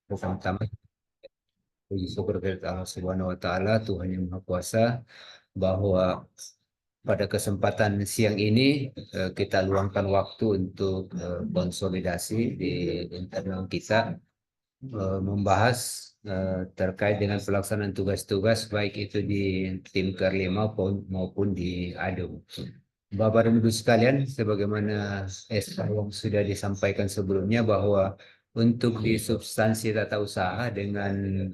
Pertama-tama puji syukur kepada Allah Subhanahu wa taala, Tuhan yang Maha Kuasa, bahwa pada kesempatan siang ini kita luangkan waktu untuk konsolidasi di internal kita, membahas terkait dengan pelaksanaan tugas-tugas baik itu di tim Kerlima maupun di ADUM. Bapak dan Ibu sekalian, sebagaimana SK yang sudah disampaikan sebelumnya, bahwa untuk di substansi tata usaha dengan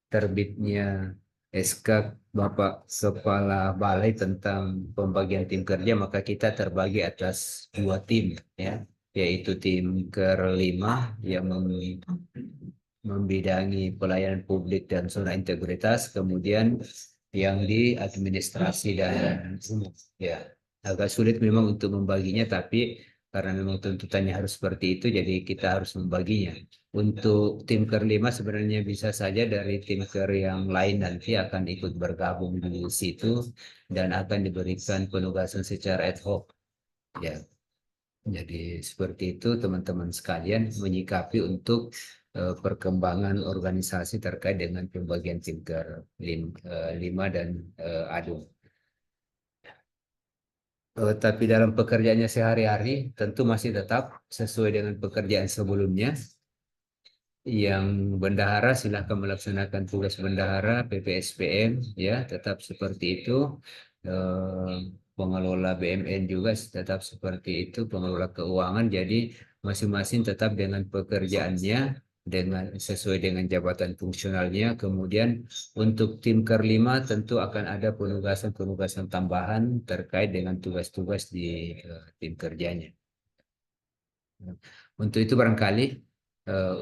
terbitnya SK Bapak Kepala Balai tentang pembagian tim kerja, maka kita terbagi atas dua tim, ya, yaitu tim Ker 5 yang membidangi pelayanan publik dan zona integritas, kemudian yang di administrasi dan umum. Ya, agak sulit memang untuk membaginya, tapi karena memang tuntutannya harus seperti itu, jadi kita harus membaginya. Untuk tim Ker 5 sebenarnya bisa saja dari tim Ker yang lain nanti akan ikut bergabung di situ dan akan diberikan penugasan secara ad hoc. Ya, jadi seperti itu teman-teman sekalian menyikapi untuk perkembangan organisasi terkait dengan pembagian tim Ker 5 dan ADUM. Tapi dalam pekerjaannya sehari-hari tentu masih tetap sesuai dengan pekerjaan sebelumnya. Yang bendahara silahkan melaksanakan tugas bendahara, PPSPM, ya tetap seperti itu. Eh, Pengelola BMN juga tetap seperti itu, pengelola keuangan. Jadi masing-masing tetap dengan pekerjaannya, dengan sesuai dengan jabatan fungsionalnya. Kemudian untuk tim Ker 5 tentu akan ada penugasan-penugasan tambahan terkait dengan tugas-tugas di tim kerjanya. Untuk itu barangkali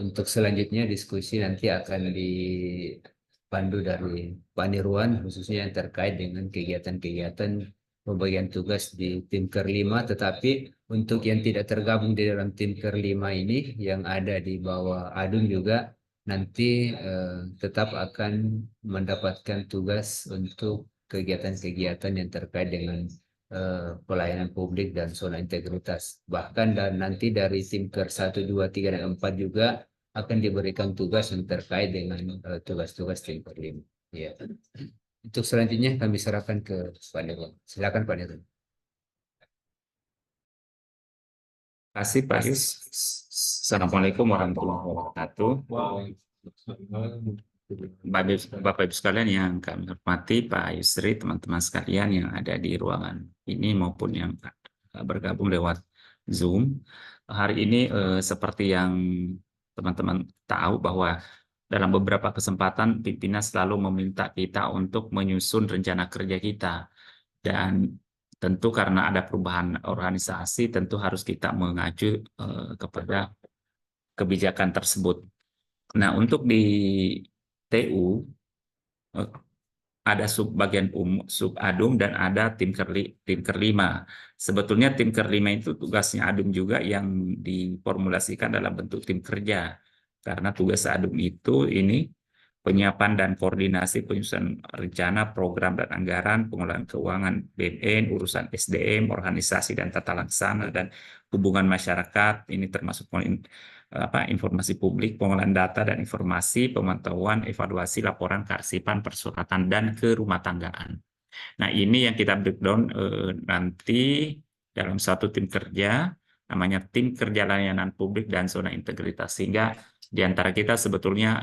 untuk selanjutnya diskusi nanti akan dipandu dari Pak Nirwan, khususnya yang terkait dengan kegiatan-kegiatan pembagian tugas di tim Ker 5, tetapi untuk yang tidak tergabung di dalam tim Ker 5 ini yang ada di bawah Adung juga nanti tetap akan mendapatkan tugas untuk kegiatan-kegiatan yang terkait dengan pelayanan publik dan zona integritas. Bahkan dan nanti dari tim Ker 1, 2, 3, dan 4 juga akan diberikan tugas yang terkait dengan tugas-tugas tim Ker 5. Ya. Untuk selanjutnya kami serahkan ke Pak Nirwan. Silakan Pak Nirwan. Terima kasih Pak Yus. Assalamualaikum warahmatullahi wabarakatuh. Bapak Ibu sekalian yang kami hormati, Pak Yusri, teman-teman sekalian yang ada di ruangan ini maupun yang bergabung lewat Zoom. Hari ini seperti yang teman-teman tahu bahwa dalam beberapa kesempatan pimpinan selalu meminta kita untuk menyusun rencana kerja kita. Dan tentu karena ada perubahan organisasi, tentu harus kita mengacu kepada kebijakan tersebut. Nah, untuk di TU ada subbagian sub-adum dan ada tim Ker 5. Sebetulnya tim Ker 5 itu tugasnya adum juga yang diformulasikan dalam bentuk tim kerja. Karena tugas adum itu ini penyiapan dan koordinasi penyusunan rencana, program dan anggaran, pengelolaan keuangan BMN, urusan SDM, organisasi dan tata laksana, dan hubungan masyarakat, ini termasuk informasi publik, pengolahan data dan informasi, pemantauan, evaluasi, laporan, kearsipan, persuratan, dan kerumah tanggaan. Nah, ini yang kita breakdown nanti dalam satu tim kerja, namanya tim kerja layanan publik dan zona integritas. Sehingga di antara kita sebetulnya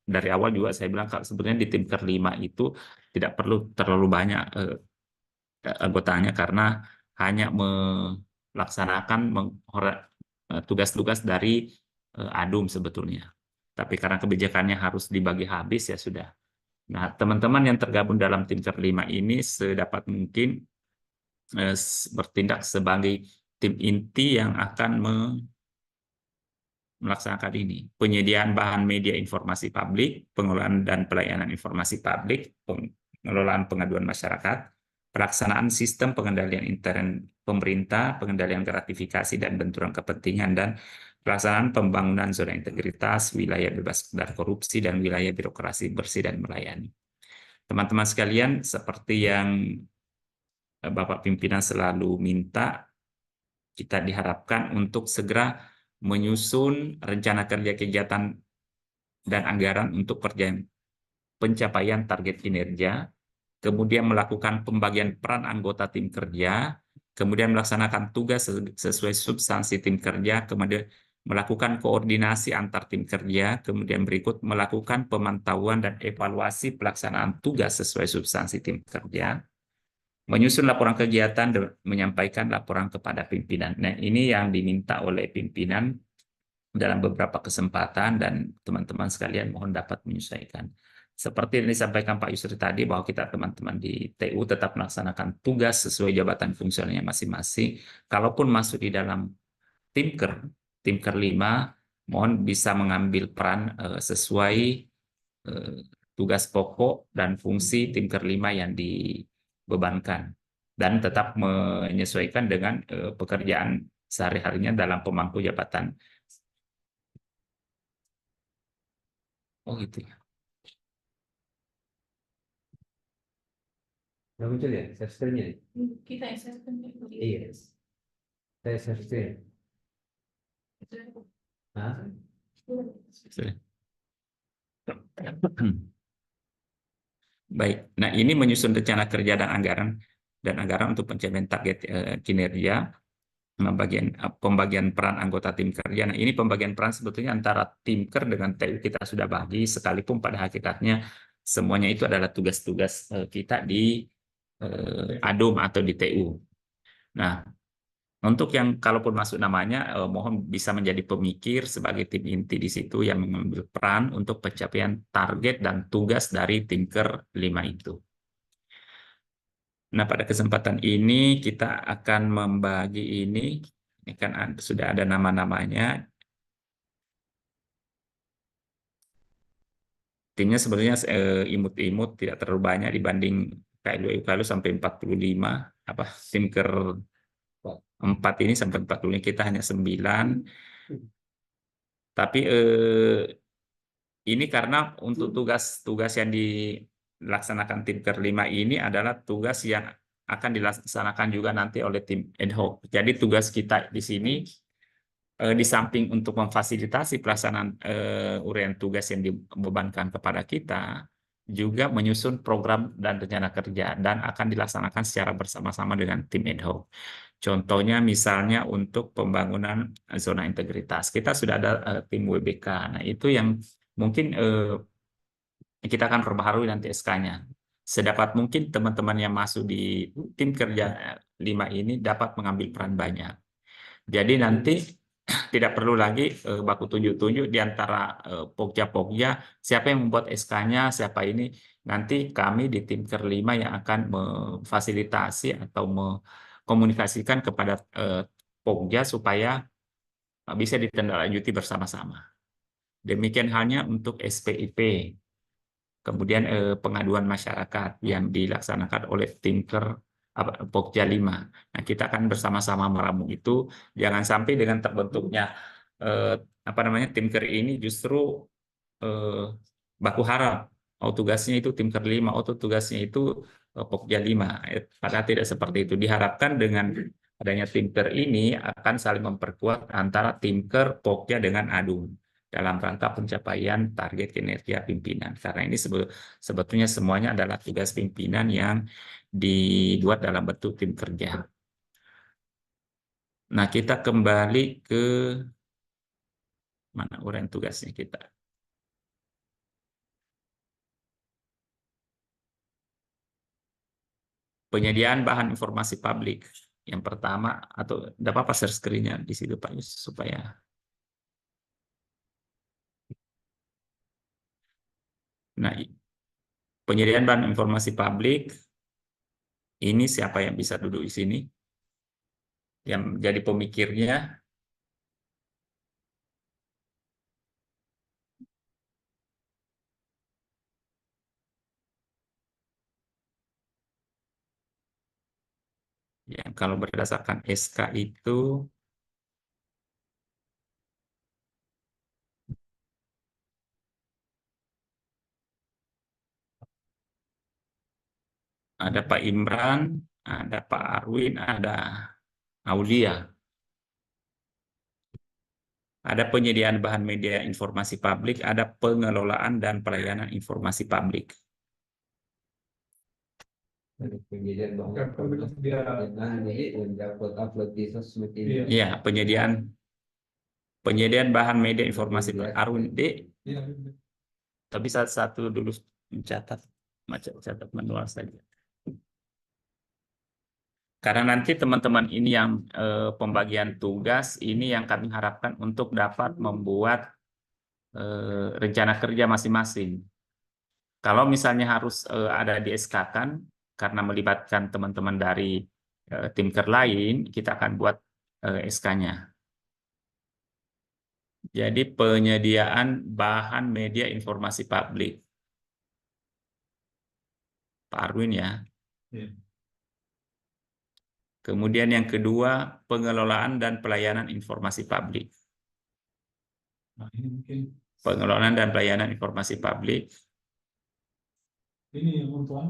dari awal juga saya bilang sebetulnya di tim Ker 5 itu tidak perlu terlalu banyak anggotanya karena hanya melaksanakan tugas-tugas dari ADUM sebetulnya. Tapi karena kebijakannya harus dibagi habis ya sudah. Nah, teman-teman yang tergabung dalam tim Ker 5 ini sedapat mungkin bertindak sebagai tim inti yang akan melaksanakan ini. Penyediaan bahan media informasi publik, pengelolaan dan pelayanan informasi publik, pengelolaan pengaduan masyarakat, pelaksanaan sistem pengendalian intern pemerintah, pengendalian gratifikasi dan benturan kepentingan, dan pelaksanaan pembangunan zona integritas, wilayah bebas dari korupsi, dan wilayah birokrasi bersih dan melayani. Teman-teman sekalian, seperti yang Bapak pimpinan selalu minta, kita diharapkan untuk segera menyusun rencana kerja kegiatan dan anggaran untuk pencapaian target kinerja, kemudian melakukan pembagian peran anggota tim kerja, kemudian melaksanakan tugas sesuai substansi tim kerja, kemudian melakukan koordinasi antar tim kerja, kemudian berikut melakukan pemantauan dan evaluasi pelaksanaan tugas sesuai substansi tim kerja, menyusun laporan kegiatan dan menyampaikan laporan kepada pimpinan. Nah, ini yang diminta oleh pimpinan dalam beberapa kesempatan dan teman-teman sekalian mohon dapat menyesuaikan. Seperti yang disampaikan Pak Yusri tadi bahwa kita teman-teman di TU tetap melaksanakan tugas sesuai jabatan fungsionalnya masing-masing. Kalaupun masuk di dalam Timker, Timker 5, mohon bisa mengambil peran sesuai tugas pokok dan fungsi Timker 5 yang dibebankan dan tetap menyesuaikan dengan pekerjaan sehari-harinya dalam pemangku jabatan. Oh gitu ya. Udah muncul ya, share screen-nya? Kita assessment Iya, saya share screen. Hah? Sudah. Baik, nah ini menyusun rencana kerja dan anggaran untuk pencapaian target kinerja, pembagian peran anggota tim kerja. Nah ini pembagian peran sebetulnya antara Timker dengan TU kita sudah bagi, sekalipun pada hakikatnya semuanya itu adalah tugas-tugas kita di ADOM atau di TU. Nah, untuk yang kalaupun masuk namanya, mohon bisa menjadi pemikir sebagai tim inti di situ yang mengambil peran untuk pencapaian target dan tugas dari Tinker 5 itu. Nah, pada kesempatan ini kita akan membagi ini kan sudah ada nama-namanya. Timnya sebenarnya imut-imut, tidak terlalu banyak dibanding KLU sampai 45, apa Tinker 4 ini sampai 40, kita hanya 9. Tapi ini karena untuk tugas-tugas yang dilaksanakan tim Kerlima ini adalah tugas yang akan dilaksanakan juga nanti oleh tim ad hoc. Jadi tugas kita di sini di samping untuk memfasilitasi pelaksanaan uraian tugas yang dibebankan kepada kita, juga menyusun program dan rencana kerja dan akan dilaksanakan secara bersama-sama dengan tim ad hoc. Contohnya misalnya untuk pembangunan zona integritas. Kita sudah ada tim WBK. Nah, itu yang mungkin kita akan perbaharui nanti SK-nya. Sedapat mungkin teman-teman yang masuk di tim kerja 5 ini dapat mengambil peran banyak. Jadi nanti tidak perlu lagi baku tunjuk-tunjuk di antara pokja-pokja siapa yang membuat SK-nya, siapa ini. Nanti kami di tim Kerlima yang akan memfasilitasi atau mengkomunikasikan kepada pokja supaya bisa ditindaklanjuti bersama-sama. Demikian halnya untuk SPIP. Kemudian pengaduan masyarakat yang dilaksanakan oleh Timker Pokja 5. Nah, kita akan bersama-sama meramu itu, jangan sampai dengan terbentuknya Timker ini justru baku harap tugasnya itu Timker 5, tugasnya itu Pokja 5. Padahal tidak seperti itu. Diharapkan dengan adanya Timker ini akan saling memperkuat antara Timker, Pokja dengan ADUM dalam rangka pencapaian target kinerja pimpinan. Karena ini sebetulnya semuanya adalah tugas pimpinan yang dibuat dalam bentuk tim kerja. Nah, kita kembali ke mana uraian tugasnya kita. Penyediaan bahan informasi publik. Yang pertama, atau tidak apa-apa share screen-nya di situ Pak Yus, supaya nah, penyediaan bahan informasi publik ini siapa yang bisa duduk di sini? Yang jadi pemikirnya ya, kalau berdasarkan SK itu ada Pak Imran, ada Pak Arwin, ada Aulia. Ada penyediaan bahan media informasi publik, ada pengelolaan dan pelayanan informasi publik. Penyediaan bahan dengan jadi upload di sosmed ini. Iya, penyediaan bahan media informasi publik. Arun D, tapi satu dulu mencatat, catat manual saja. Karena nanti teman-teman ini yang pembagian tugas ini yang kami harapkan untuk dapat membuat rencana kerja masing-masing. Kalau misalnya harus ada di SK-kan karena melibatkan teman-teman dari tim ker lain, kita akan buat SK-nya. Jadi penyediaan bahan media informasi publik. Pak Arwin ya. Kemudian yang kedua, pengelolaan dan pelayanan informasi publik. Pengelolaan dan pelayanan informasi publik. Ini yang untuk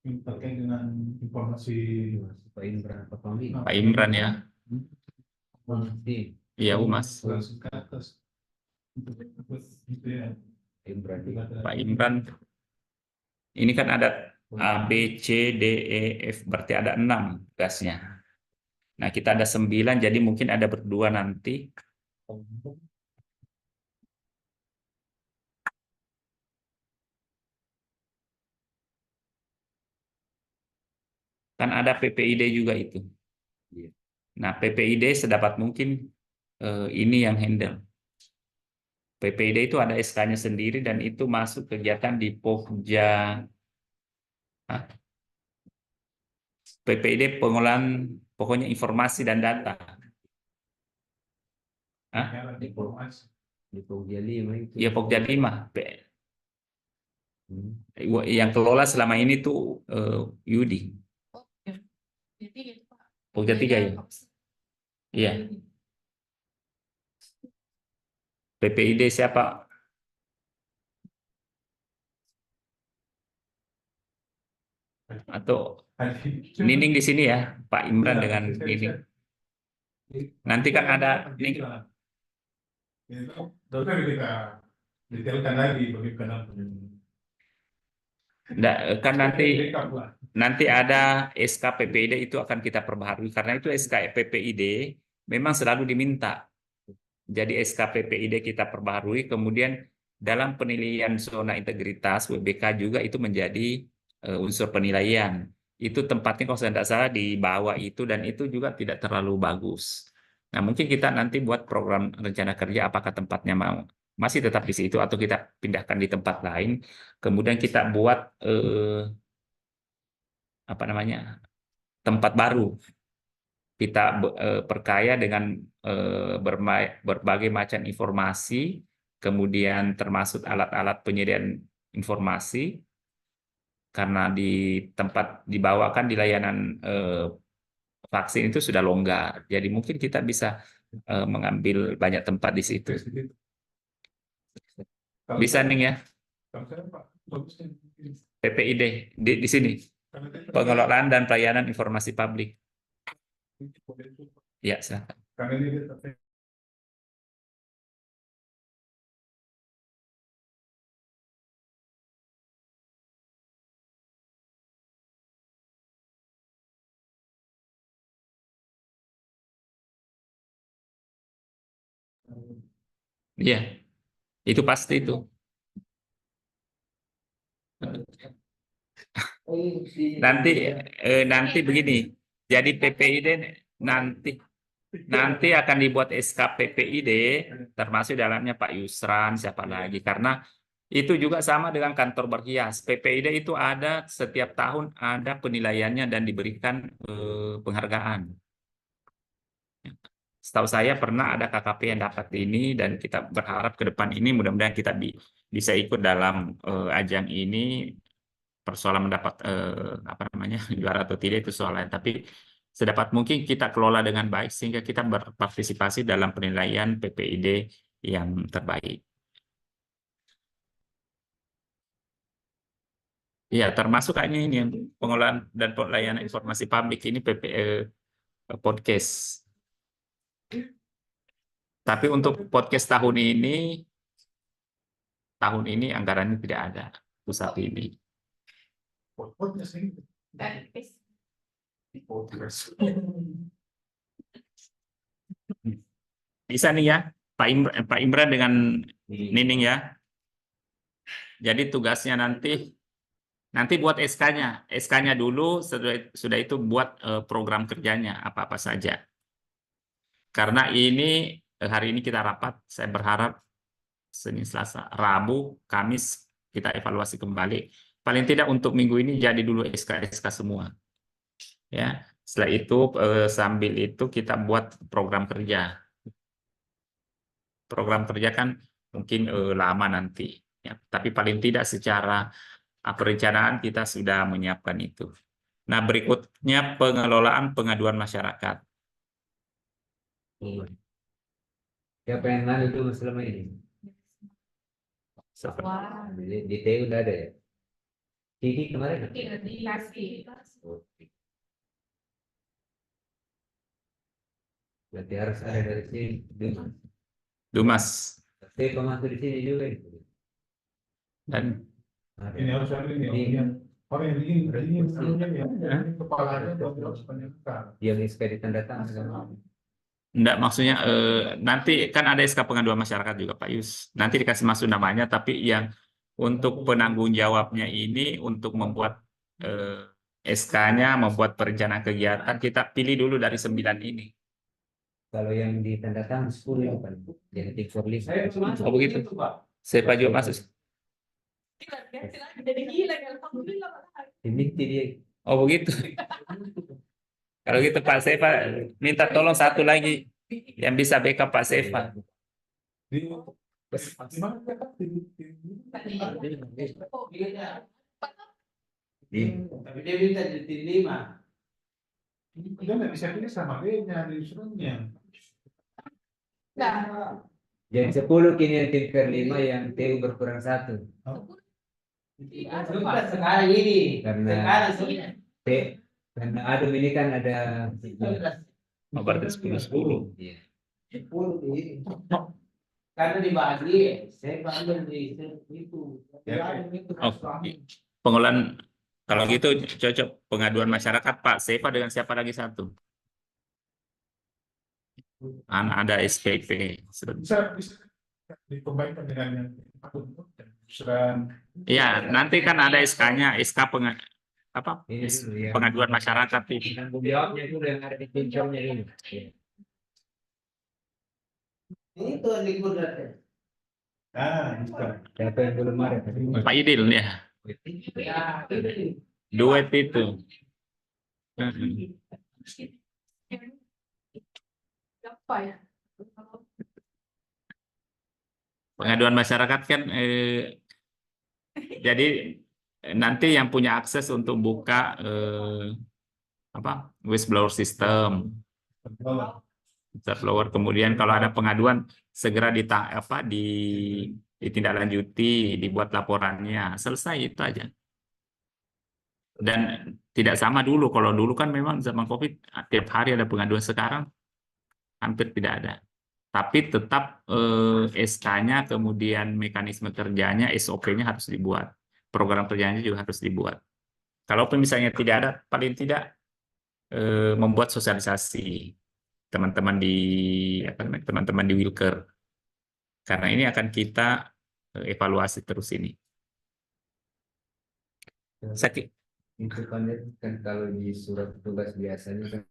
yang terkait dengan informasi Pak Imran, Pak Pami. Pak Imran ya. Iya, Mas. langsung ke atas. Gitu ya. Imran. Pak Imran. Ini kan ada A, B, C, D, E, F. Berarti ada 6 tugasnya. Nah, kita ada 9, jadi mungkin ada berdua nanti. Kan ada PPID juga itu. Nah, PPID sedapat mungkin ini yang handle. PPID itu ada SK-nya sendiri dan itu masuk kegiatan di Pokja. PPID pengolahan pokoknya informasi dan data. Informasi. Di Pokja 5 itu. Ya Pokja 5. Yang kelola selama ini tuh Yudi. Pokja 3 ya. Iya. PPID siapa? Atau Nining di sini ya, Pak Imran dengan Nining. Nanti kan ada Itu kan kita detailkan lagi bagaimana. Kan nanti ada SK PPID itu akan kita perbaharui karena itu SK PPID memang selalu diminta. Jadi SK PPID kita perbaharui, kemudian dalam penilaian zona integritas WBK juga itu menjadi unsur penilaian. Itu tempatnya kalau saya tidak salah di bawah itu dan itu juga tidak terlalu bagus. Nah, mungkin kita nanti buat program rencana kerja apakah tempatnya masih tetap di situ atau kita pindahkan di tempat lain. Kemudian kita buat apa namanya? Tempat baru. Kita perkaya dengan berbagai macam informasi, kemudian termasuk alat-alat penyediaan informasi, karena di tempat dibawakan di layanan vaksin itu sudah longgar, jadi mungkin kita bisa mengambil banyak tempat di situ. Bisa nih ya, PPID di sini, pengelolaan dan pelayanan informasi publik. Ya, silakan. Iya, itu pasti itu. Nanti begini. Jadi PPID nanti akan dibuat SK PPID, termasuk dalamnya Pak Yusran, siapa lagi? Karena itu juga sama dengan kantor berhias. PPID itu ada setiap tahun ada penilaiannya dan diberikan penghargaan. Setahu saya pernah ada KKP yang dapat ini dan kita berharap ke depan ini mudah-mudahan kita bisa ikut dalam ajang ini. Persoalan mendapat apa namanya juara atau tidak itu soal lain, tapi sedapat mungkin kita kelola dengan baik sehingga kita berpartisipasi dalam penilaian PPID yang terbaik. Ya, termasuk kayaknya ini yang pengolahan dan pelayanan informasi publik ini podcast. Tapi untuk podcast tahun ini anggarannya tidak ada untuk saat ini. Bisa nih ya, Pak Imran dengan Nining ya. Jadi tugasnya nanti buat SK-nya. SK-nya dulu, sudah itu buat program kerjanya apa-apa saja. Karena ini hari ini kita rapat, saya berharap Senin, Selasa, Rabu, Kamis kita evaluasi kembali. Paling tidak untuk minggu ini jadi dulu SK-SK semua. Ya, setelah itu sambil itu kita buat program kerja. Program kerja kan mungkin lama nanti, ya. Tapi paling tidak secara perencanaan kita sudah menyiapkan itu. Nah, berikutnya pengelolaan pengaduan masyarakat. Siapa yang ngadu itu selama ini? Di TU udah ada ya? Didi kemarin ada? Oke. Berarti harus ada dari sini. Dumas Saya masuk di sini juga. dan Ada. Ini harus ada ini orang yang ini sebelumnya ya kepalanya harus penyelenggara. Yang SK ditanda tangan. enggak, maksudnya nanti kan ada SK pengaduan masyarakat juga Pak Yus. Nanti dikasih masuk namanya, tapi yang untuk penanggung jawabnya ini untuk membuat SK-nya, membuat perencanaan kegiatan, kita pilih dulu dari 9 ini. Kalau yang ditanda tangan 10 ya Pak. Yang tikor list. Oh begitu. Saya Pak juga masuk. Ini dia. Oh begitu. Kalau gitu Pak Seva minta tolong satu lagi yang bisa backup Pak Seva. Di mana ya Kak? Tapi dia minta jadi 5. Dia nggak bisa pilih sama dia nyari suruhnya. Yang 10 kini yang tikor 5 yang TU berkurang 1. Sekarang ini Karena karena Adem ini kan ada Oh, berarti 10-10. Iya. 10 ini. Karena dibagi, saya ambil di itu. Oh, pengolahan kalau gitu cocok pengaduan masyarakat Pak Seva dengan siapa lagi satu? Ada SPP. Bisa dikombinkan dengan yang serang. Ya, nanti kan ada SK-nya, SK Ini dulu ya. pengaduan masyarakat ini. Tanggung jawabnya dulu yang ada di pincornya ini. Itu libur datang. Bisa. Siapa yang belum ada? Pak Idil ya, Ya, duet itu. Apa ya? Pengaduan masyarakat kan jadi nanti yang punya akses untuk buka whistleblower system, whistleblower. Kemudian kalau ada pengaduan segera ditindaklanjuti, dibuat laporannya, selesai itu aja. Dan tidak sama dulu. Kalau dulu kan memang zaman COVID tiap hari ada pengaduan, sekarang hampir tidak ada. Tapi tetap SK-nya, kemudian mekanisme kerjanya, SOP-nya harus dibuat. Program kerjanya juga harus dibuat. Kalaupun misalnya tidak ada, paling tidak membuat sosialisasi teman-teman di Wilker. Karena ini akan kita evaluasi terus ini. Sakit. Itu kan kalau di surat tugas biasanya kan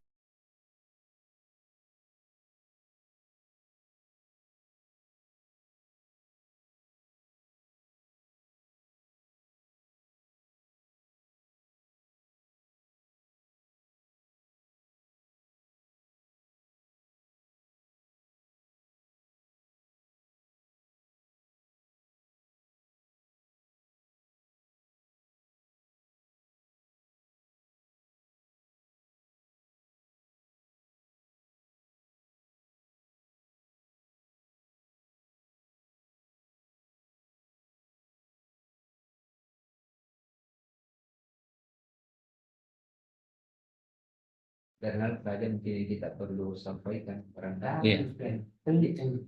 eksternal saja mungkin kita perlu sampaikan barangkali. Iya.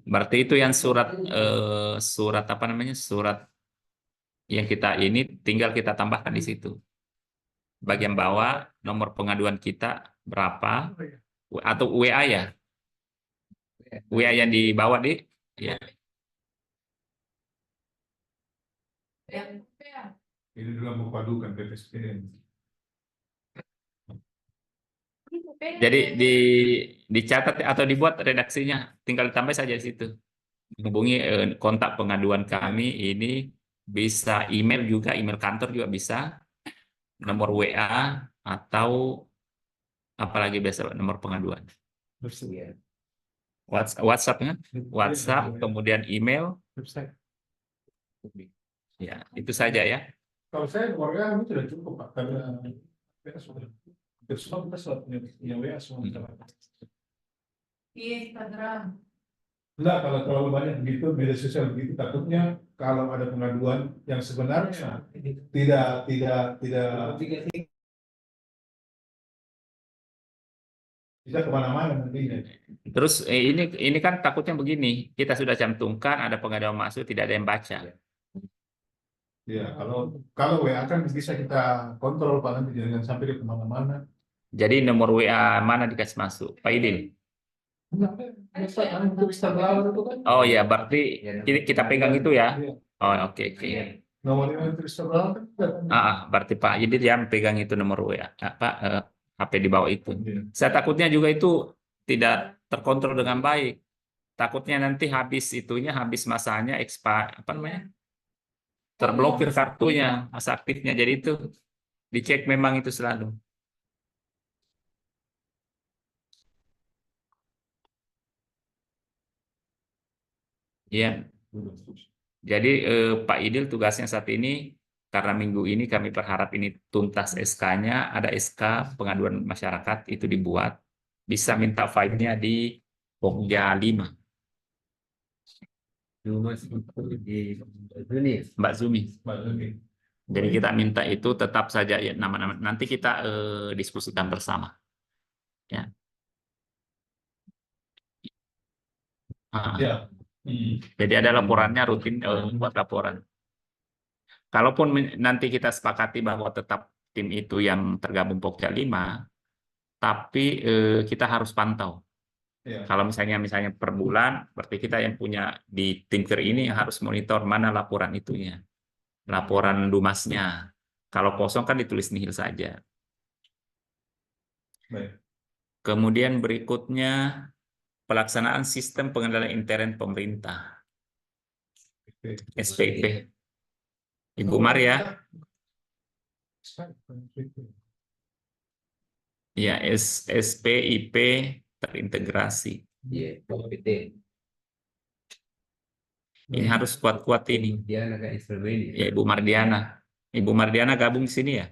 Berarti itu yang surat apa namanya, surat yang kita ini tinggal kita tambahkan di situ. Bagian bawah nomor pengaduan kita berapa atau WA ya, WA yang dibawa di ya. Yang Ini dalam memadukan BPSDM. Jadi dicatat atau dibuat redaksinya, tinggal ditambah saja di situ. Hubungi kontak pengaduan kami ini, bisa email juga, email kantor juga bisa, nomor WA atau apalagi biasa nomor pengaduan. Iya. WhatsApp kan? WhatsApp, kemudian email. Website. Ya, itu saja ya. Kalau saya warga itu sudah cukup Pak, karena WA sudah. Semua kita sudah punya WA semua. di Instagram. Enggak, kalau terlalu banyak begitu, media sosial begitu, takutnya kalau ada pengaduan yang sebenarnya tidak bisa kemana-mana nantinya. Terus ini kan takutnya begini, kita sudah cantumkan ada pengaduan masuk, tidak ada yang baca. Ya, kalau WA kan bisa kita kontrol Pak, nanti jangan sampai dia kemana-mana. Jadi nomor WA mana dikasih masuk, Pak Idil? Untuk Instagram itu kan. Oh ya, berarti kita pegang itu ya. Iya. Oh oke. Nomor Instagram kan. Berarti Pak Idil yang pegang itu nomor WA, HP di bawah itu. Iya. Saya takutnya juga itu tidak terkontrol dengan baik. Takutnya nanti habis masanya, apa namanya? Terblokir kartunya, masa aktifnya. Jadi itu dicek memang itu selalu. Iya. Jadi Pak Idil tugasnya saat ini, karena minggu ini kami berharap ini tuntas SK-nya, ada SK pengaduan masyarakat itu dibuat, bisa minta filenya di Pokja 5. Mbak Zumi. Jadi kita minta itu tetap saja ya, nama-nama nanti kita diskusikan bersama. Ya. Ya. Jadi ada laporannya rutin buat laporan. Kalaupun nanti kita sepakati bahwa tetap tim itu yang tergabung Pokja 5, tapi kita harus pantau. Ya. Kalau misalnya per bulan, berarti kita yang punya di Tinker ini harus monitor mana laporan itunya, laporan Dumasnya. Kalau kosong kan ditulis nihil saja. Baik. Kemudian berikutnya pelaksanaan sistem pengendalian intern pemerintah, SPIP. Ibu Maria. Ya, SPIP terintegrasi. Iya, PT. Ini harus kuat-kuat ini. Diana kan instrumen ini. Ya, Ibu Mardiana. Ibu Mardiana gabung di sini ya?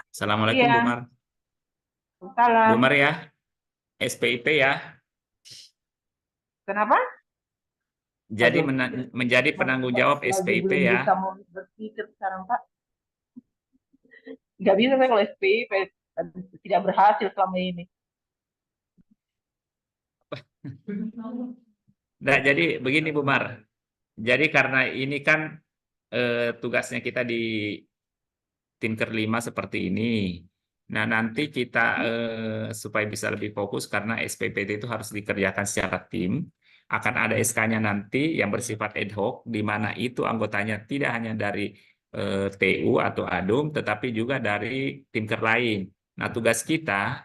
Assalamualaikum Iya. Bu Mar. Salam. Bu Mar ya, SPIP ya. Kenapa? Jadi Aduh. menjadi penanggung jawab Lagi SPIP belum ya. bisa mau berpikir sekarang, Pak. Nggak bisa saya kalau SPIP tidak berhasil selama ini. Nah, jadi begini Bu Mar. Jadi karena ini kan tugasnya kita di Tinker 5 seperti ini. Nah, nanti kita supaya bisa lebih fokus karena SPPT itu harus dikerjakan secara tim. Akan ada SK-nya nanti yang bersifat ad hoc, di mana itu anggotanya tidak hanya dari TU atau ADUM, tetapi juga dari Tinker lain. Nah, tugas kita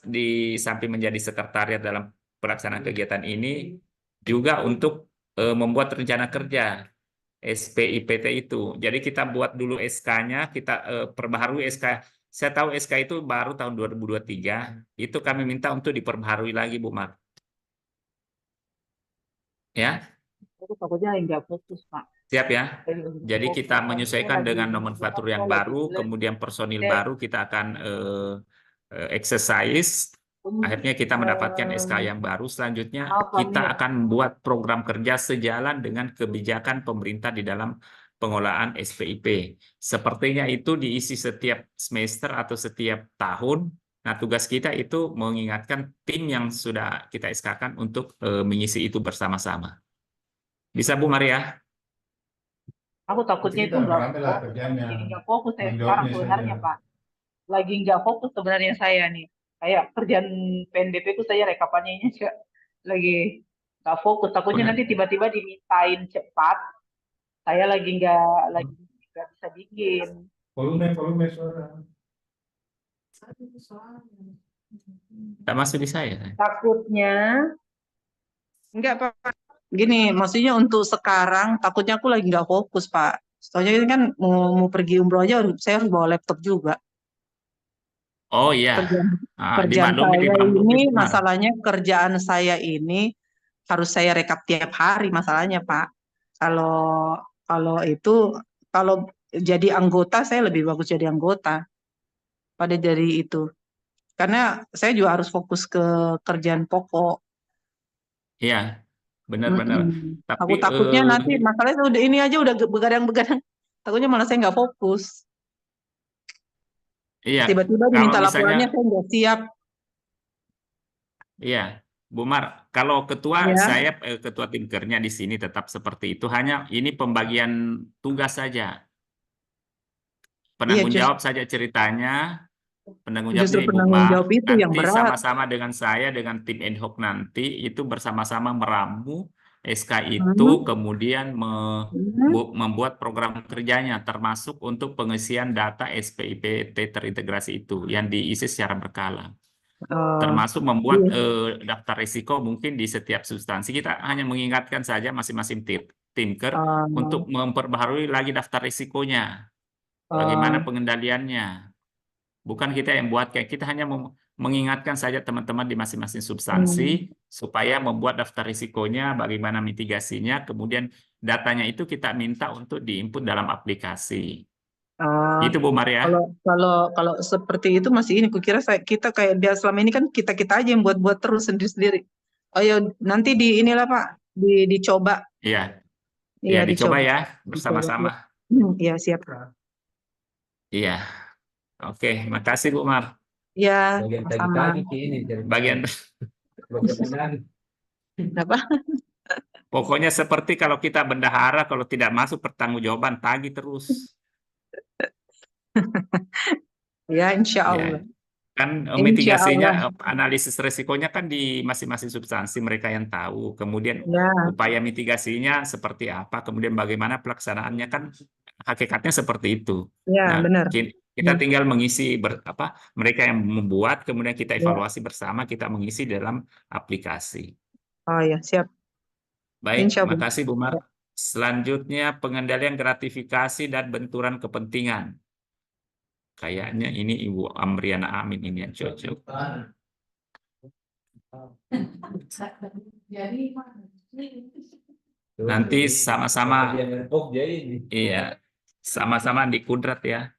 di samping menjadi sekretariat dalam pelaksanaan kegiatan ini, juga untuk membuat rencana kerja SPIPT itu. Jadi kita buat dulu SK-nya, kita perbaharui SK. Saya tahu SK itu baru tahun 2023, itu kami minta untuk diperbaharui lagi Bu Mar. Ya, Aku takutnya nggak fokus, Pak. siap ya. Jadi kita menyesuaikan dengan nomenklatur yang baru, kemudian personil baru kita akan exercise. Akhirnya kita mendapatkan SK yang baru. Selanjutnya kita akan membuat program kerja sejalan dengan kebijakan pemerintah di dalam pengolahan SPIP. Sepertinya itu diisi setiap semester atau setiap tahun. Nah, tugas kita itu mengingatkan tim yang sudah kita SK-kan untuk mengisi itu bersama-sama. Bisa Bu Maria? Aku takutnya itu nggak Rame lah fokus, kerjanya, lagi nggak fokus saya tanggung sekarang jawabnya sebenarnya saja. Pak. Lagi nggak fokus sebenarnya saya nih. Kayak kerjaan PNBP itu saya rekapannya ini juga lagi nggak fokus. Takutnya Benar. nanti tiba-tiba dimintain cepat. Saya lagi nggak bisa bikin. Volume suara. Tak masuk di saya. Takutnya enggak Pak. Gini, maksudnya untuk sekarang takutnya aku lagi nggak fokus Pak. Soalnya ini kan mau pergi umroh aja, saya harus bawa laptop juga. Oh iya, Kerjaan kerjaan dimaklumi, saya dimaklumi ini, benar. masalahnya kerjaan saya ini harus saya rekap tiap hari masalahnya Pak. Kalau kalau itu kalau jadi anggota saya lebih bagus jadi anggota pada dari itu. Karena saya juga harus fokus ke kerjaan pokok. Iya, benar-benar. Mm-mm. Tapi Aku takutnya nanti masalahnya udah ini aja udah begadang-begadang. Takutnya malah saya nggak fokus. iya, Tiba-tiba kalau diminta misalnya, laporannya saya nggak siap. iya, Bu Mar, kalau ketua Ya, saya ketua tim kerja di sini tetap seperti itu. Hanya ini pembagian tugas saja, iya penanggung jawab saja ceritanya. Penanggung jawab justru ini Ibu penanggung Mar. jawab itu yang Nanti berat. sama-sama dengan saya, dengan tim ad hoc nanti, itu bersama-sama meramu SK itu, Hmm. kemudian Hmm. membuat program kerjanya, termasuk untuk pengisian data SPIPT terintegrasi itu, yang diisi secara berkala. Eh, Termasuk membuat iya. daftar risiko mungkin di setiap substansi. Kita hanya mengingatkan saja masing-masing tinker untuk Eh, memperbaharui lagi daftar risikonya, bagaimana eh, pengendaliannya. Bukan kita yang buat, kayak kita hanya mengingatkan saja teman-teman di masing-masing substansi hmm. supaya membuat daftar risikonya, bagaimana mitigasinya, kemudian datanya itu kita minta untuk diinput dalam aplikasi. Eh, Gitu Bu Maria. kalau kalau kalau seperti itu masih ini, kukira kita kayak biasa selama ini kan kita aja yang buat-buat terus sendiri-sendiri. Oh ya nanti di inilah Pak, dicoba, Iya, iya ya dicoba dicoba, ya dicoba. bersama-sama. Iya siap. Iya, oke, makasih Bu Mar. Iya, Bagian sama. tagi-tagi ini dari Bagian bagian Apa? pokoknya seperti kalau kita bendahara, kalau tidak masuk pertanggungjawaban tagih terus. Ya, insya Ya, Allah. kan Insya mitigasinya, Allah. analisis resikonya kan di masing-masing substansi mereka yang tahu. Kemudian Ya, upaya mitigasinya seperti apa, kemudian bagaimana pelaksanaannya kan hakikatnya seperti itu. ya Nah, benar. kita Ya, tinggal mengisi mereka yang membuat, kemudian kita ya. evaluasi bersama, kita mengisi dalam aplikasi. Oh ya, siap. Baik, Insya Allah. makasih Bu Mar. Ya. Selanjutnya pengendalian gratifikasi dan benturan kepentingan. Kayaknya ini Ibu Amriana Amin ini yang cocok. Jadi Nanti sama-sama, Oh jadi ini. iya, sama-sama di Kudrat ya.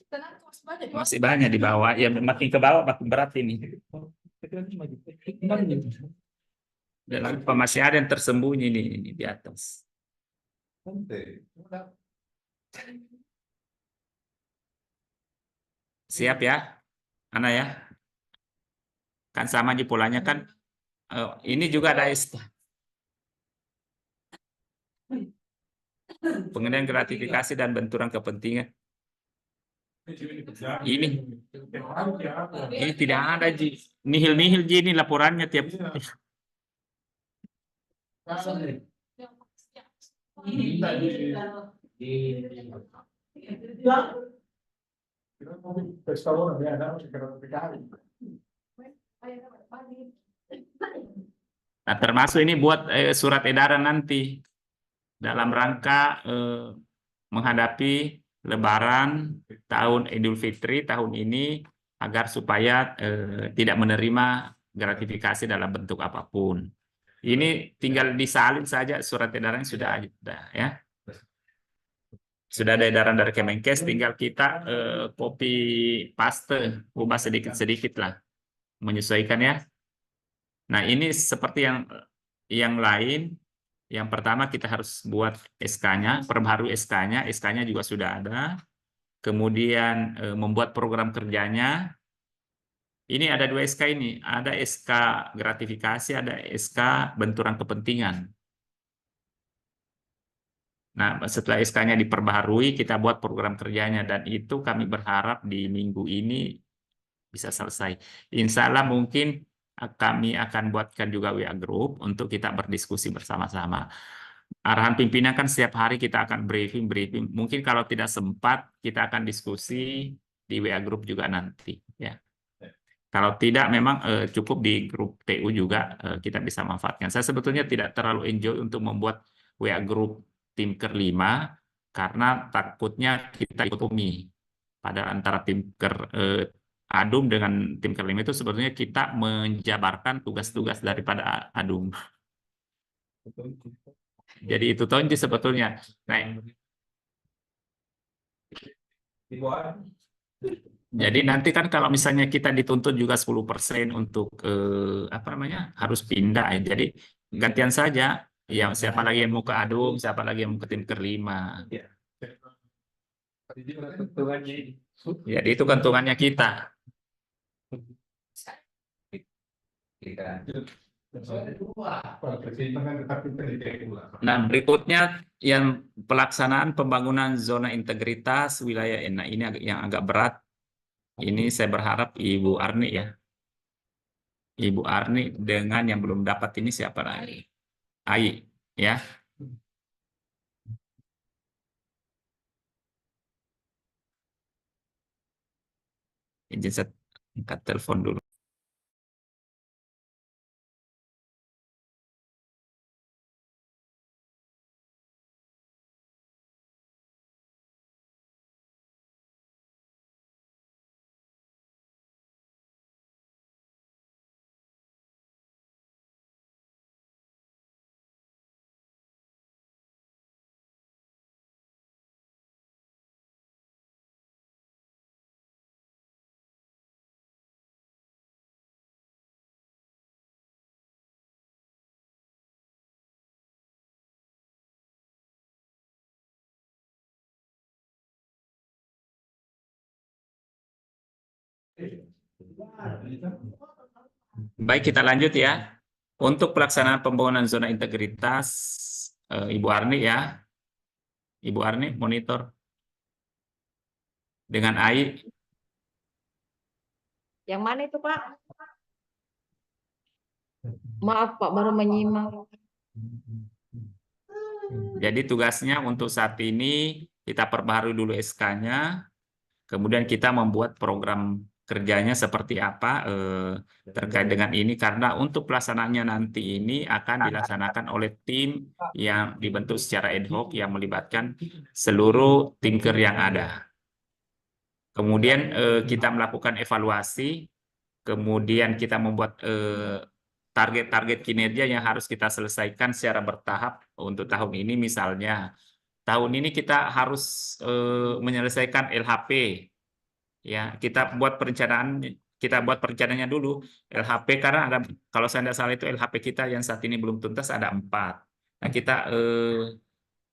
tenang masih banyak. Masih banyak di bawah. Ya makin ke bawah makin berat ini. Dan apa masih ada yang tersembunyi ini di atas. Siap ya, Ana ya. Kan sama aja polanya kan. Ini juga ada pengendalian gratifikasi dan benturan kepentingan. Ini tidak ada Ji. Nihil Ji ini laporannya tiap. Nah, termasuk ini buat surat edaran nanti dalam rangka menghadapi Lebaran tahun Idul Fitri tahun ini agar supaya tidak menerima gratifikasi dalam bentuk apapun. Ini tinggal disalin saja surat edarannya sudah ada ya. Sudah ada edaran dari Kemenkes, tinggal kita copy paste, ubah sedikit-sedikit lah, menyesuaikan ya. Nah, ini seperti yang lain. Yang pertama kita harus buat SK-nya, perbaharui SK-nya, SK-nya juga sudah ada. Kemudian membuat program kerjanya. Ini ada 2 SK ini, ada SK gratifikasi, ada SK benturan kepentingan. Nah, setelah SK-nya diperbaharui, kita buat program kerjanya dan itu kami berharap di minggu ini bisa selesai. Insya Allah mungkin kami akan buatkan juga WA Group untuk kita berdiskusi bersama-sama. Arahan pimpinan kan setiap hari kita akan briefing. Mungkin kalau tidak sempat, kita akan diskusi di WA Group juga nanti. Ya. Kalau tidak, memang cukup di grup TU juga kita bisa manfaatkan. Saya sebetulnya tidak terlalu enjoy untuk membuat WA Group tim Ker 5 karena takutnya kita dikotomi pada antara tim Ker Adum dengan tim Ker 5 itu sebetulnya kita menjabarkan tugas-tugas daripada Adum. Jadi itu Tonji sebetulnya. Nah, jadi nanti kan kalau misalnya kita dituntut juga 10% untuk apa namanya harus pindah ya. Jadi gantian saja. Ya, siapa lagi yang mau ke Adum, siapa lagi yang mau ke tim Ker 5. Jadi itu keuntungannya kita. Nah, berikutnya yang pelaksanaan pembangunan zona integritas wilayah. Nah, ini yang agak berat. Ini saya berharap Ibu Arni ya. Ibu Arni dengan yang belum dapat ini siapa lagi? Ai ya. Izin saya angkat telepon dulu. Baik, kita lanjut ya. Untuk pelaksanaan pembangunan zona integritas, Ibu Arni ya. Ibu Arni monitor dengan AI. Yang mana itu, Pak? Maaf, Pak, baru menyimak. Jadi tugasnya untuk saat ini kita perbaharui dulu SK-nya, kemudian kita membuat program kerjanya seperti apa terkait dengan ini, karena untuk pelaksanaannya nanti ini akan dilaksanakan oleh tim yang dibentuk secara ad hoc yang melibatkan seluruh tinker yang ada. Kemudian kita melakukan evaluasi, kemudian kita membuat target-target kinerja yang harus kita selesaikan secara bertahap untuk tahun ini. Misalnya, tahun ini kita harus menyelesaikan LHP. Ya, kita buat perencanaannya dulu LHP karena ada, kalau saya tidak salah itu LHP kita yang saat ini belum tuntas ada 4. Nah, kita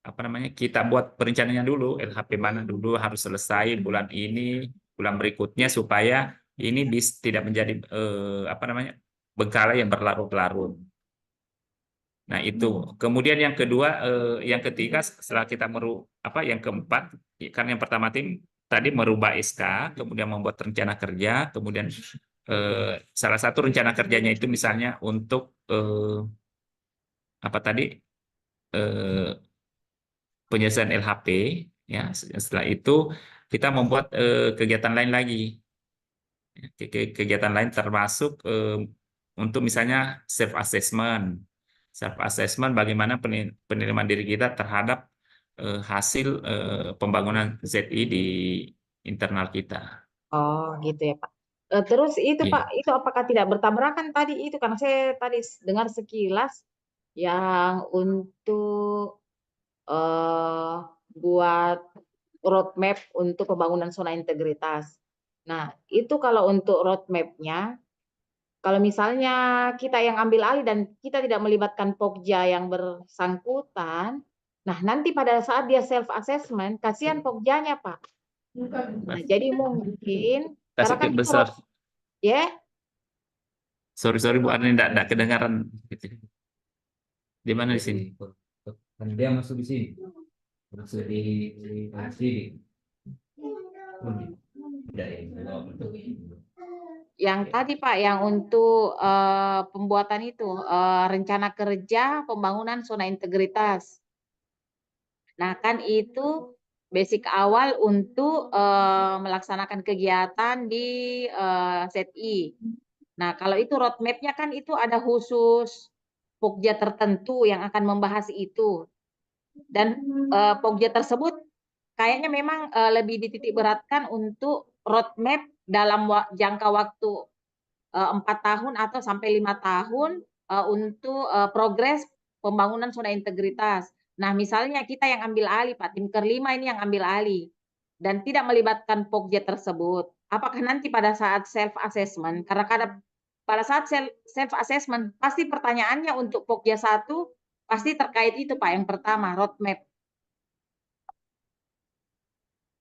apa namanya? Kita buat perencanaannya dulu, LHP mana dulu harus selesai bulan ini, bulan berikutnya supaya ini tidak menjadi apa namanya? Bengkalai yang berlarut-larut. Nah, itu. Kemudian yang kedua, yang ketiga setelah kita yang keempat, kan yang pertama tim tadi merubah SK, kemudian membuat rencana kerja, kemudian salah satu rencana kerjanya itu misalnya untuk apa tadi penyelesaian LHP, ya. Setelah itu kita membuat kegiatan lain lagi, kegiatan lain termasuk untuk misalnya self assessment bagaimana penerimaan diri kita terhadap hasil pembangunan ZI di internal kita. Oh, gitu ya, Pak. Terus itu, Iya. Pak, itu apakah tidak bertabrakan tadi itu? Karena saya tadi dengar sekilas yang untuk buat roadmap untuk pembangunan zona integritas. Nah, itu kalau untuk roadmap-nya, Kalau misalnya kita yang ambil alih dan kita tidak melibatkan Pokja yang bersangkutan, nah nanti pada saat dia self assessment, kasihan Pokjanya Pak. Nah, jadi mungkin Kasih karena kan tip itu besar. ya, Sorry Bu Arni, enggak kedengaran. Di mana di sini? Kan dia masuk di sini. Masuk di sini. Tidak, yang tadi Pak, yang untuk pembuatan itu rencana kerja pembangunan zona integritas. Nah, kan itu basic awal untuk melaksanakan kegiatan di ZI. Nah, kalau itu roadmap-nya kan itu ada khusus Pokja tertentu yang akan membahas itu. Dan Pokja tersebut kayaknya memang lebih dititik beratkan untuk roadmap dalam jangka waktu 4 tahun atau sampai 5 tahun untuk progres pembangunan zona integritas. Nah, misalnya kita yang ambil alih, Pak, tim Kerlima ini yang ambil alih dan tidak melibatkan Pokja tersebut. Apakah nanti pada saat self assessment, karena pada saat self assessment pasti pertanyaannya untuk Pokja 1 pasti terkait itu Pak, yang pertama roadmap.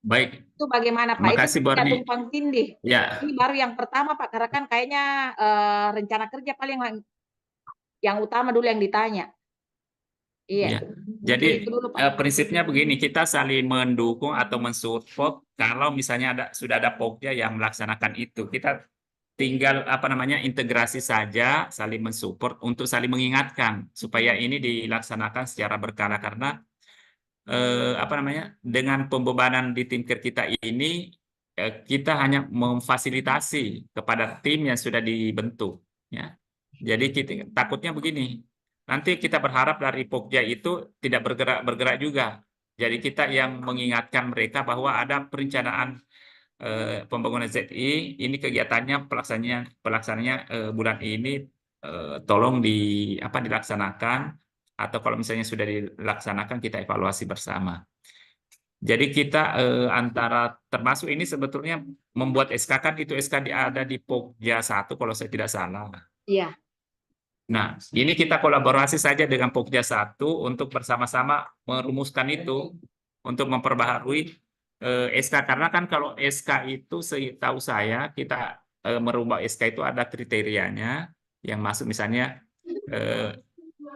Baik, Itu bagaimana Pak? terima Itu kasih Bu tidak Arni. tumpang tindih. Ya, Ini baru yang pertama Pak, karena kan kayaknya rencana kerja paling yang utama dulu yang ditanya. Iya. ya. Jadi Itu dulu Pak. prinsipnya begini, kita saling mendukung atau mensupport kalau misalnya sudah ada Pokja yang melaksanakan itu. Kita tinggal integrasi saja, saling mensupport untuk saling mengingatkan supaya ini dilaksanakan secara berkala karena dengan pembebanan di tim kita ini kita hanya memfasilitasi kepada tim yang sudah dibentuk, ya. Jadi takutnya begini, nanti kita berharap dari Pokja itu tidak bergerak juga. Jadi kita yang mengingatkan mereka bahwa ada perencanaan pembangunan ZI, ini kegiatannya pelaksananya bulan ini tolong dilaksanakan, atau kalau misalnya sudah dilaksanakan kita evaluasi bersama. Jadi kita antara termasuk ini sebetulnya membuat SK kan itu SK ada di Pokja 1 kalau saya tidak salah. Iya. Nah, ini kita kolaborasi saja dengan Pokja 1 untuk bersama-sama merumuskan itu untuk memperbaharui SK, karena kan kalau SK itu setahu saya kita merubah SK itu ada kriterianya yang masuk, misalnya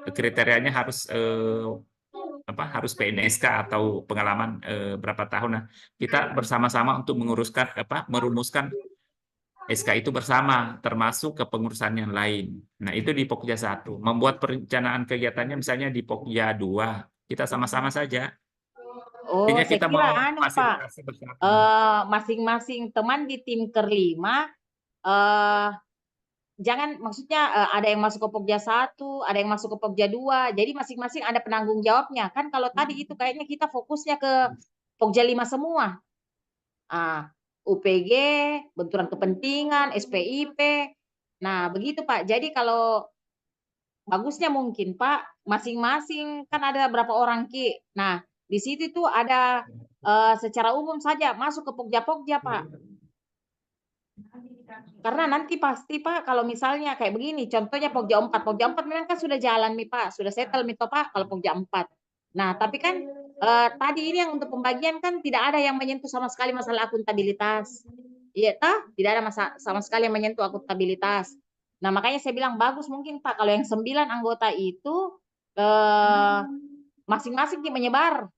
kriterianya harus harus PNSK atau pengalaman berapa tahun. Nah, kita bersama-sama untuk merumuskan SK itu bersama, termasuk kepengurusan yang lain. Nah, itu di Pokja 1. Membuat perencanaan kegiatannya misalnya di Pokja 2. Kita sama-sama saja. Oh, Artinya saya kita kira mau Pak, fasilitasi bersama. masing-masing teman di tim Kerlima jangan, maksudnya ada yang masuk ke Pokja 1, ada yang masuk ke Pokja 2. Jadi masing-masing ada penanggung jawabnya. Kan kalau tadi itu kayaknya kita fokusnya ke Pokja 5 semua. UPG, benturan kepentingan, SPIP. Nah, begitu Pak. Jadi kalau bagusnya mungkin Pak, masing-masing kan ada berapa orang Ki. Nah, di situ tuh ada secara umum saja masuk ke Pokja-Pokja Pak. Karena nanti pasti Pak, kalau misalnya kayak begini, contohnya Pokja 4. Pokja 4 memang kan sudah jalan nih Pak, sudah settle nih Pak kalau Pokja 4. Nah, tapi kan tadi ini yang untuk pembagian kan tidak ada yang menyentuh sama sekali masalah akuntabilitas. Iya, tidak ada sama sekali yang menyentuh akuntabilitas. Nah, makanya saya bilang bagus mungkin Pak kalau yang 9 anggota itu masing-masing menyebar.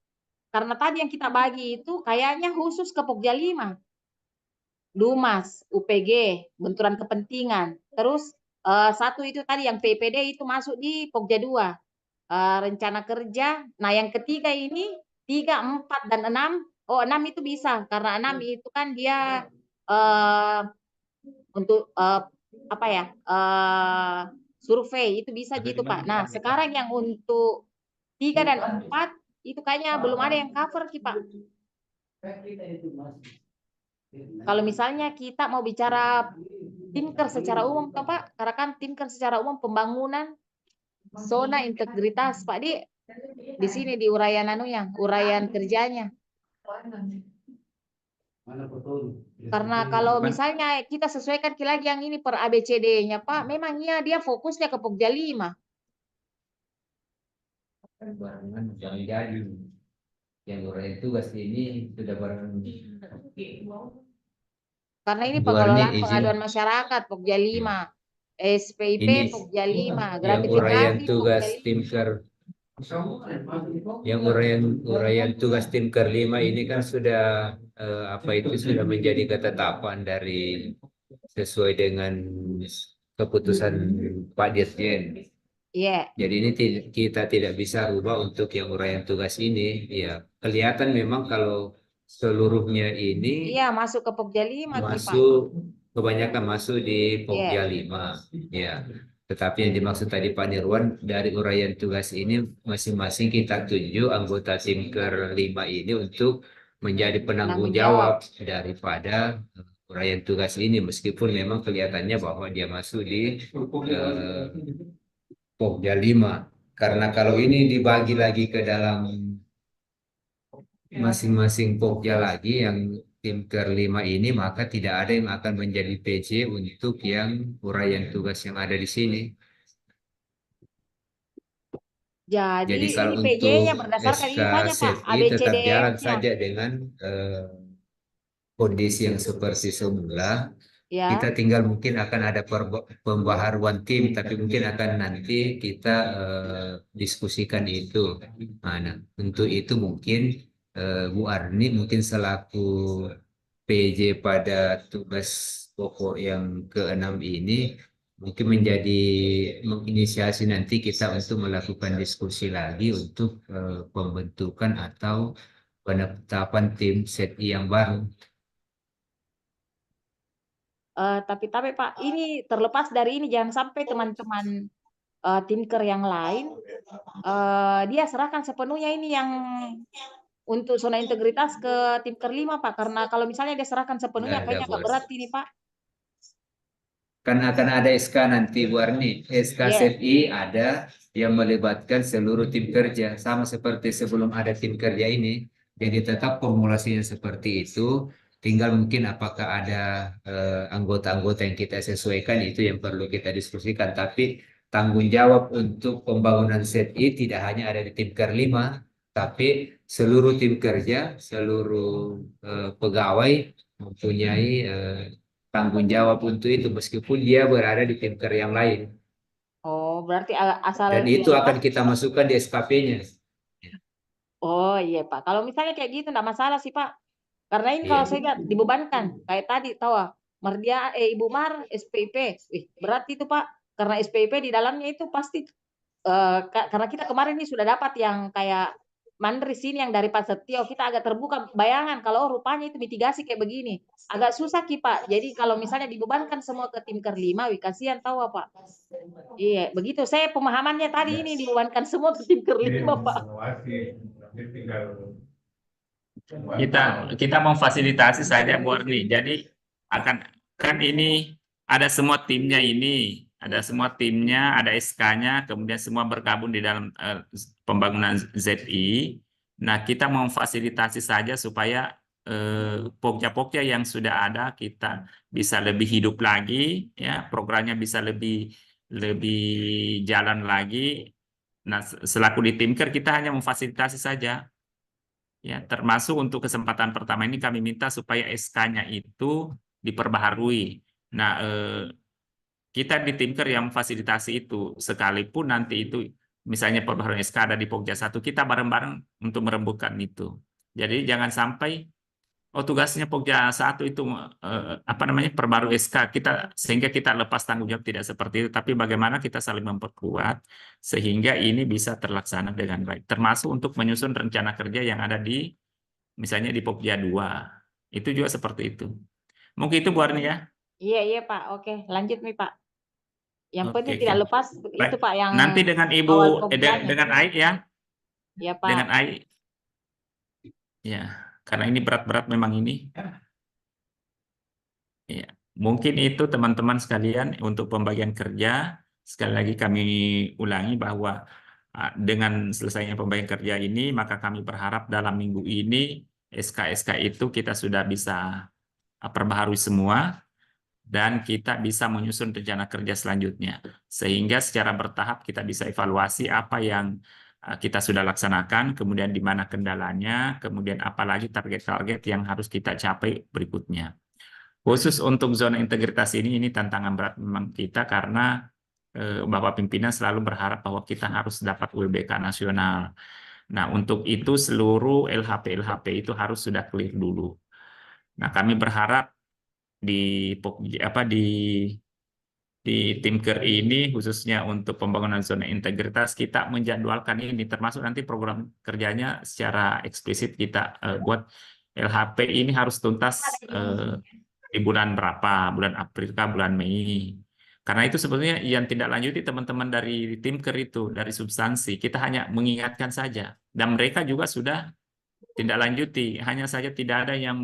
Karena tadi yang kita bagi itu kayaknya khusus ke Pokja 5. Dumas, UPG, benturan kepentingan. Terus satu itu tadi yang PPD itu masuk di Pokja 2. Rencana kerja. Nah, yang ketiga ini 3, 4, dan 6. Oh, 6 itu bisa karena 6 itu kan dia untuk survei itu bisa gitu Pak. Nah, sekarang yang untuk 3 dan 4 itu kayaknya belum ada yang cover Ki Pak. Kalau misalnya kita mau bicara Timker secara umum toh Pak, karena kan Timker secara umum pembangunan zona integritas Pak di sini di uraian uraian kerjanya. Mana betul? Karena kalau Cuman- misalnya kita sesuaikan lagi yang ini per ABCD-nya, Pak, memang iya dia fokusnya ke Pokja 5. Kan barengan jangan jadi. Yang uraian tugas ini sudah bareng. Karena ini Bu Arni, pengelolaan izin. pengaduan masyarakat Pokja 5, SPIP Ini Pokja 5, yang uraian gratifikasi tugas Pokja 5. Timker, yang uraian tugas Timker 5 ini kan sudah sudah menjadi ketetapan dari sesuai dengan keputusan Pak Dirjen. Iya. Jadi ini kita tidak bisa rubah untuk yang uraian tugas ini. Ya, kelihatan memang kalau seluruhnya ini Iya, masuk ke Pokja 5, Ki, Pak. masuk, kebanyakan masuk di Pokja 5. Ya. Tetapi yang dimaksud tadi Pak Nirwan, dari uraian tugas ini masing-masing kita tunjuk anggota Timker 5 ini untuk menjadi penanggung jawab daripada uraian tugas ini, meskipun memang kelihatannya bahwa dia masuk di Pokja 5. Karena kalau ini dibagi lagi ke dalam masing-masing Pokja lagi yang Timker 5 ini, maka tidak ada yang akan menjadi PJ untuk yang uraian tugas yang ada di sini. Jadi kalau ini untuk PJ-nya berdasarkan ini saja, Pak. SKZI tetap jalan ABCDF-nya. saja dengan kondisi yang seperti semula. Ya. Kita tinggal mungkin akan ada pembaharuan tim, tapi mungkin akan nanti kita diskusikan itu. Nah, untuk itu mungkin Bu Arni mungkin selaku PJ pada tugas pokok yang ke-6 ini mungkin menginisiasi nanti kita untuk melakukan diskusi lagi untuk pembentukan atau penetapan tim SETI yang baru. Tapi Pak, ini terlepas dari ini jangan sampai teman-teman Timker yang lain dia serahkan sepenuhnya ini yang untuk zona integritas ke Timker 5, Pak. Karena kalau misalnya dia serahkan sepenuhnya kayaknya agak berat ini, Pak. Kan akan ada SK nanti Bu Arni. SK SETI ada yang melibatkan seluruh tim kerja, sama seperti sebelum ada tim kerja ini. Jadi tetap formulasinya seperti itu. Tinggal mungkin apakah ada anggota-anggota yang kita sesuaikan, itu yang perlu kita diskusikan. Tapi tanggung jawab untuk pembangunan SETI tidak hanya ada di Timker 5, tapi seluruh tim kerja, seluruh pegawai mempunyai tanggung jawab untuk itu, meskipun dia berada di Timker yang lain. Oh, berarti asal Dan itu akan kita masukkan di SKP-nya. Oh iya, Pak. Kalau misalnya kayak gitu enggak masalah sih, Pak. Karena ini kalau saya lihat dibebankan kayak tadi tahu Mardia Ibu Mar SPIP. Berat itu, Pak. Karena SPIP di dalamnya itu pasti karena kita kemarin ini sudah dapat yang kayak Mandri sini yang dari Pak Setio, kita agak terbuka bayangan kalau rupanya itu mitigasi kayak begini. Agak susah Ki, Pak. Jadi kalau misalnya dibebankan semua ke Timker 5, kasihan tahu Pak. Iya, begitu. Saya pemahamannya tadi ini dibebankan semua ke Timker 5, Pak. Kita memfasilitasi saja Bu Arni. Jadi kan ini ada semua timnya ini, ada semua timnya, ada SK-nya, kemudian semua bergabung di dalam pembangunan ZI. Nah, kita memfasilitasi saja supaya pokja-pokja yang sudah ada kita bisa lebih hidup lagi, ya programnya bisa lebih jalan lagi. Nah, selaku di Timker kita hanya memfasilitasi saja. Ya, termasuk untuk kesempatan pertama ini kami minta supaya SK-nya itu diperbaharui. Nah, kita di Timker yang memfasilitasi itu, sekalipun nanti itu misalnya perbaharuan SK ada di Pokja 1, kita bareng-bareng untuk merembukkan itu. Jadi jangan sampai tugasnya Pokja 1 itu perbarui SK sehingga kita lepas tanggung jawab, tidak seperti itu, tapi bagaimana kita saling memperkuat sehingga ini bisa terlaksana dengan baik, termasuk untuk menyusun rencana kerja yang ada di misalnya di Pokja 2. Itu juga seperti itu. Mungkin itu Bu Arni ya. Iya Pak. Oke, lanjut nih Pak. Yang penting Oke. tidak lepas itu Pak yang nanti dengan Ibu dengan Aik ya. Iya Pak. Dengan Aik. Ya. Karena ini berat-berat memang ini. Ya, mungkin itu teman-teman sekalian untuk pembagian kerja. Sekali lagi kami ulangi bahwa dengan selesainya pembagian kerja ini, maka kami berharap dalam minggu ini SK-SK itu kita sudah bisa perbaharui semua, dan kita bisa menyusun rencana kerja selanjutnya. Sehingga secara bertahap kita bisa evaluasi apa yang kita sudah laksanakan, kemudian di mana kendalanya, kemudian apalagi target-target yang harus kita capai berikutnya. Khusus untuk zona integritas ini tantangan berat memang kita karena Bapak Pimpinan selalu berharap bahwa kita harus dapat ULBK nasional. Nah, untuk itu seluruh LHP itu harus sudah clear dulu. Nah, kami berharap di Timker ini khususnya untuk pembangunan zona integritas kita menjadwalkan ini, termasuk nanti program kerjanya secara eksplisit kita buat LHP ini harus tuntas di bulan berapa, bulan April kah, bulan Mei. Karena itu sebetulnya yang tidak lanjuti teman-teman dari Timker itu, dari substansi, kita hanya mengingatkan saja. Dan mereka juga sudah tidak lanjuti, hanya saja tidak ada yang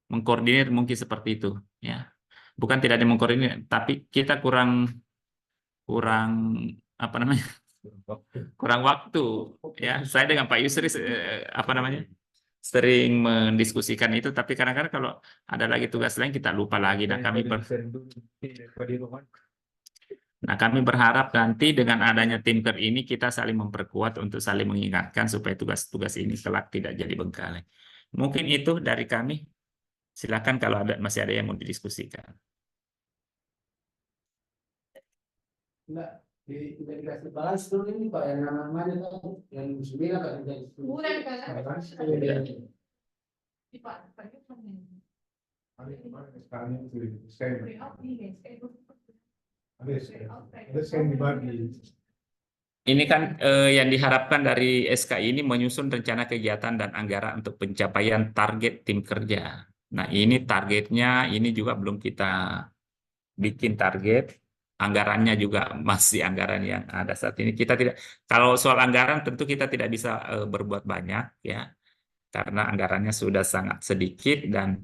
mengkoordinir mungkin seperti itu. Ya. Bukan tidak ada yang mengkoordinir, tapi kita kurang apa namanya? Kurang waktu. Ya, saya dengan Pak Yusri sering mendiskusikan itu, tapi kadang-kadang kalau ada lagi tugas lain kita lupa lagi. Nah, kami berharap nanti dengan adanya Timker ini kita saling memperkuat untuk saling mengingatkan supaya tugas-tugas ini kelak tidak jadi bengkalai. Mungkin itu dari kami. Silakan kalau masih ada yang mau didiskusikan. Enggak, tidak dikasih balas dulu ini Pak, yang namanya kan, yang 9 kan jadi Bulan kan? Ini kan yang diharapkan dari SK ini menyusun rencana kegiatan dan anggaran untuk pencapaian target tim kerja. Nah, ini targetnya ini juga belum kita bikin target. Anggarannya juga masih anggaran yang ada saat ini. Kita tidak, kalau soal anggaran tentu kita tidak bisa berbuat banyak ya, karena anggarannya sudah sangat sedikit dan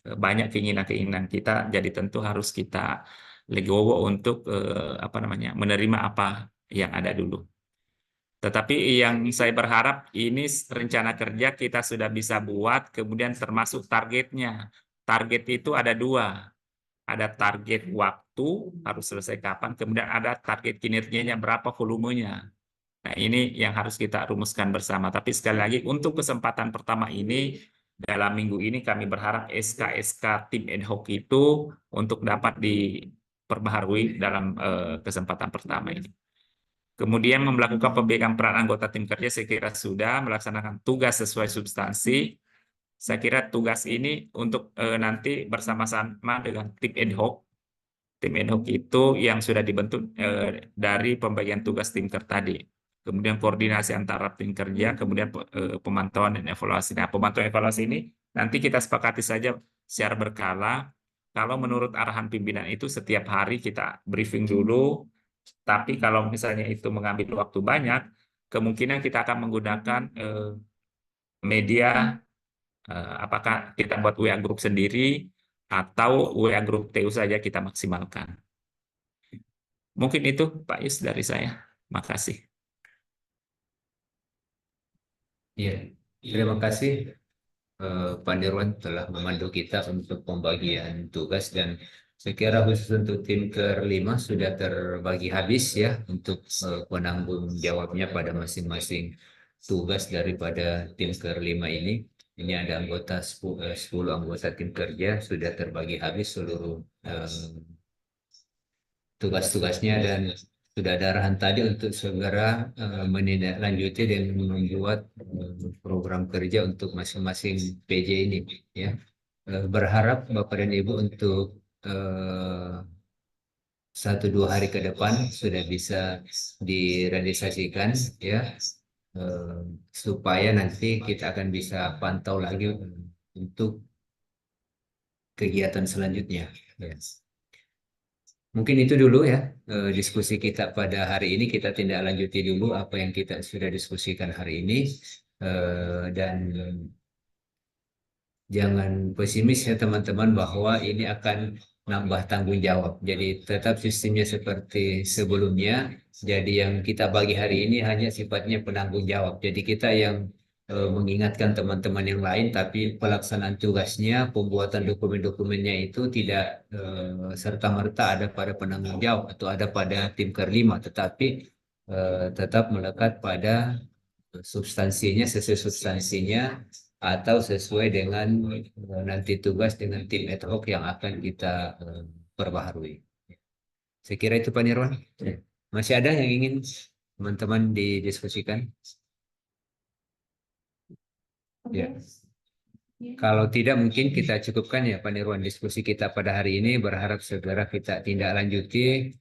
banyak keinginan-keinginan kita. Jadi tentu harus kita legowo untuk menerima apa yang ada dulu. Tetapi yang saya berharap ini rencana kerja kita sudah bisa buat, kemudian termasuk targetnya. Target itu ada 2. Ada target waktu, harus selesai kapan, kemudian ada target kinerjanya, berapa volumenya. Nah, ini yang harus kita rumuskan bersama. Tapi sekali lagi, untuk kesempatan pertama ini, dalam minggu ini kami berharap SK-SK tim ad hoc itu untuk dapat diperbaharui dalam kesempatan pertama ini. Kemudian melakukan pembagian peran anggota tim kerja, saya kira sudah melaksanakan tugas sesuai substansi. Saya kira tugas ini untuk nanti bersama-sama dengan tim ad hoc. Tim ad hoc itu yang sudah dibentuk dari pembagian tugas Timker tadi. Kemudian koordinasi antara tim kerja, kemudian pemantauan dan evaluasi. Nah, pemantauan evaluasi ini nanti kita sepakati saja secara berkala. Kalau menurut arahan pimpinan itu setiap hari kita briefing dulu. Tapi kalau misalnya itu mengambil waktu banyak, kemungkinan kita akan menggunakan media. Apakah kita buat WA Group sendiri atau WA Group TU saja kita maksimalkan. Mungkin itu Pak Yus dari saya. Makasih. Iya, terima kasih Pak Nirwan telah memandu kita untuk pembagian tugas, dan saya kira khusus untuk tim ke-5 sudah terbagi habis ya untuk penanggung jawabnya pada masing-masing tugas daripada tim ke-5 ini. Ini ada 10 anggota tim kerja, sudah terbagi habis seluruh tugas-tugasnya, dan sudah ada arahan tadi untuk segera menindaklanjuti dan membuat program kerja untuk masing-masing PJ ini. Ya, berharap Bapak dan Ibu untuk 1-2 hari ke depan sudah bisa direalisasikan ya. Supaya nanti kita akan bisa pantau lagi untuk kegiatan selanjutnya. Yes. Mungkin itu dulu ya diskusi kita pada hari ini. Kita tindak lanjuti dulu apa yang kita sudah diskusikan hari ini, dan jangan pesimis ya teman-teman bahwa ini akan nambah tanggung jawab. Jadi tetap sistemnya seperti sebelumnya. Jadi yang kita bagi hari ini hanya sifatnya penanggung jawab. Jadi kita yang mengingatkan teman-teman yang lain, tapi pelaksanaan tugasnya, pembuatan dokumen-dokumennya itu tidak serta-merta ada pada penanggung jawab atau ada pada tim Kerlima, tetapi tetap melekat pada substansinya, sesuai substansinya atau sesuai dengan nanti tugas dengan tim ad hoc yang akan kita perbaharui. Saya kira itu Pak Nirwan. Masih ada yang ingin teman-teman didiskusikan? Ya. Kalau tidak mungkin kita cukupkan ya Pak Nirwan diskusi kita pada hari ini. Berharap segera kita tindak lanjuti.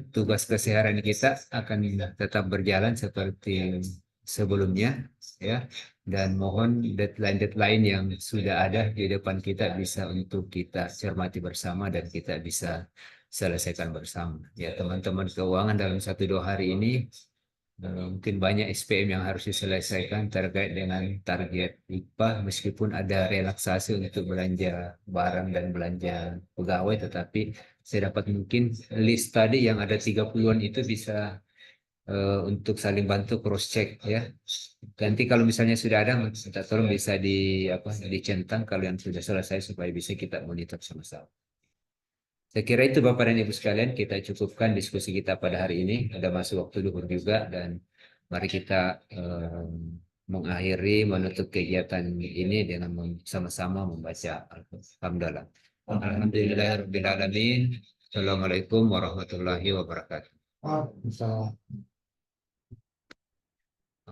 Tugas keseharian kita akan tetap berjalan seperti sebelumnya ya, dan mohon deadline yang sudah ada di depan kita bisa untuk kita cermati bersama dan kita bisa selesaikan bersama ya. Teman-teman keuangan dalam 1-2 hari ini mungkin banyak SPM yang harus diselesaikan terkait dengan target IPA, meskipun ada relaksasi untuk belanja barang dan belanja pegawai, tetapi saya dapat mungkin list tadi yang ada 30-an itu bisa untuk saling bantu cross check ya. Nanti kalau misalnya sudah ada, minta tolong bisa dicentang kalau yang sudah selesai supaya bisa kita monitor sama-sama. Saya kira itu Bapak dan Ibu sekalian, kita cukupkan diskusi kita pada hari ini. Ada masuk waktu duhur juga, dan mari kita mengakhiri, menutup kegiatan ini dengan sama-sama membaca Alhamdulillah. Alhamdulillahirabbil alamin. Assalamualaikum warahmatullahi wabarakatuh. Waalaikumsalam.